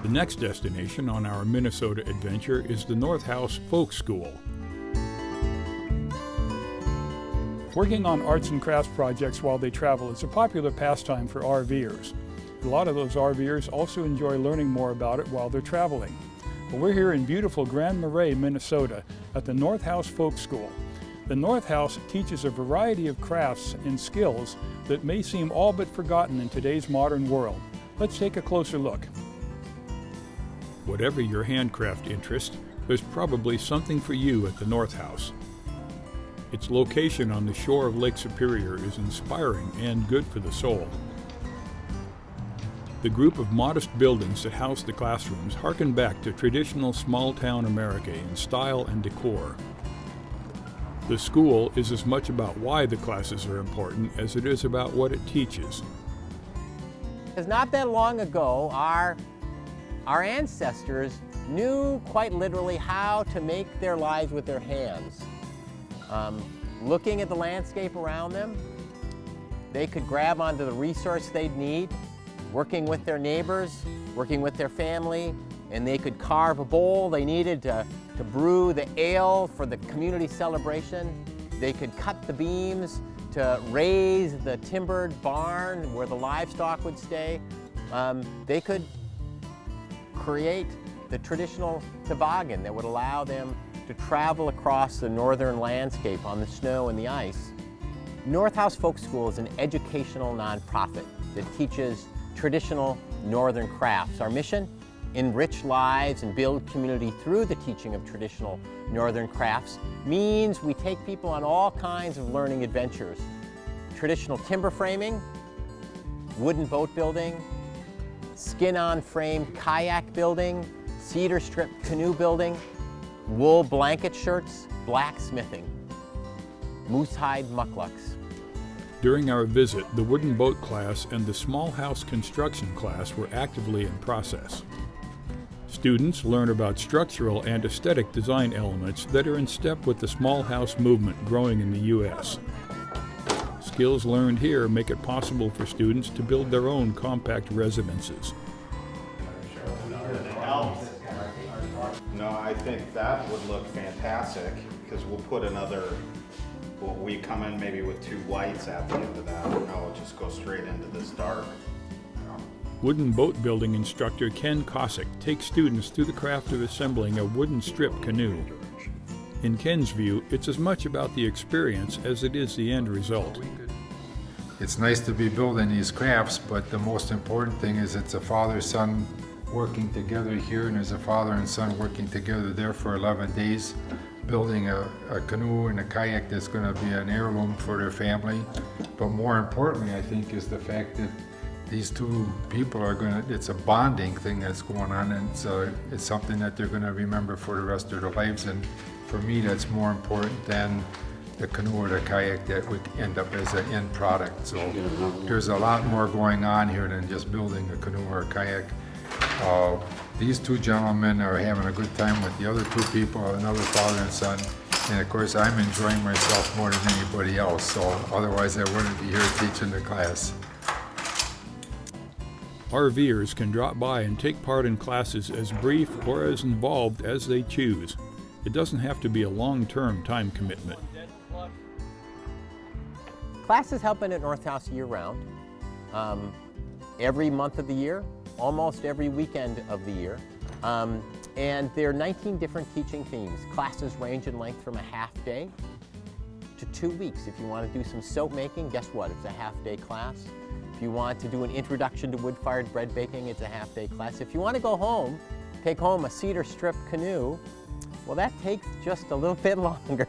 The next destination on our Minnesota adventure is the North House Folk School. Working on arts and crafts projects while they travel is a popular pastime for RVers. A lot of those RVers also enjoy learning more about it while they're traveling. Well, we're here in beautiful Grand Marais, Minnesota at the North House Folk School. The North House teaches a variety of crafts and skills that may seem all but forgotten in today's modern world. Let's take a closer look. Whatever your handcraft interest, there's probably something for you at the North House. Its location on the shore of Lake Superior is inspiring and good for the soul. The group of modest buildings that house the classrooms harken back to traditional small-town America in style and decor. The school is as much about why the classes are important as it is about what it teaches. It's not that long ago, our ancestors knew quite literally how to make their lives with their hands. Looking at the landscape around them, they could grab onto the resource they'd need, working with their neighbors, working with their family, and they could carve a bowl they needed to brew the ale for the community celebration. They could cut the beams to raise the timbered barn where the livestock would stay. They could create the traditional toboggan that would allow them to travel across the northern landscape on the snow and the ice. North House Folk School is an educational nonprofit that teaches traditional northern crafts. Our mission? Enrich lives and build community through the teaching of traditional northern crafts means we take people on all kinds of learning adventures. Traditional timber framing, wooden boat building, skin-on frame kayak building, cedar strip canoe building, wool blanket shirts, blacksmithing, moose hide mucklucks. During our visit, the wooden boat class and the small house construction class were actively in process. Students learn about structural and aesthetic design elements that are in step with the small house movement growing in the U.S. Skills learned here make it possible for students to build their own compact residences. No, I think that would look fantastic because we'll put another, we come in maybe with two whites at the end of that. No, it'll just go straight into this dark. Wooden boat building instructor Ken Cossack takes students through the craft of assembling a wooden strip canoe. In Ken's view, it's as much about the experience as it is the end result. It's nice to be building these crafts, but the most important thing is it's a father-son working together here, and there's a father and son working together there for 11 days, building a canoe and a kayak that's going to be an heirloom for their family. But more importantly, I think, is the fact that these two people are it's a bonding thing that's going on, and it's something that they're going to remember for the rest of their lives. And for me, that's more important than the canoe or the kayak that would end up as an end product. So there's a lot more going on here than just building a canoe or a kayak. These two gentlemen are having a good time with the other two people, another father and son, and of course I'm enjoying myself more than anybody else, so otherwise I wouldn't be here teaching the class. RVers can drop by and take part in classes as brief or as involved as they choose. It doesn't have to be a long-term time commitment. Classes happen at North House year-round, every month of the year, almost every weekend of the year. And there are 19 different teaching themes. Classes range in length from a half day to 2 weeks. If you want to do some soap making, guess what? It's a half-day class. If you want to do an introduction to wood-fired bread baking, it's a half-day class. If you want to go home, take home a cedar strip canoe, well, that takes just a little bit longer.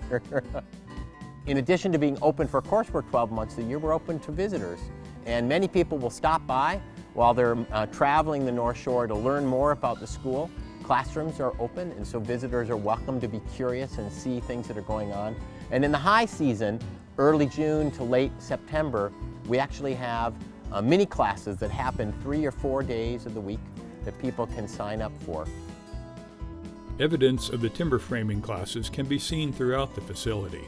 In addition to being open for coursework 12 months a year, we're open to visitors. And many people will stop by while they're traveling the North Shore to learn more about the school. Classrooms are open, and so visitors are welcome to be curious and see things that are going on. And in the high season, early June to late September, we actually have mini classes that happen 3 or 4 days of the week that people can sign up for. Evidence of the timber framing classes can be seen throughout the facility.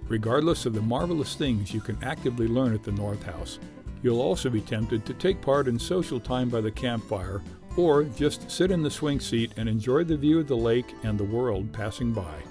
Regardless of the marvelous things you can actively learn at the North House, you'll also be tempted to take part in social time by the campfire or just sit in the swing seat and enjoy the view of the lake and the world passing by.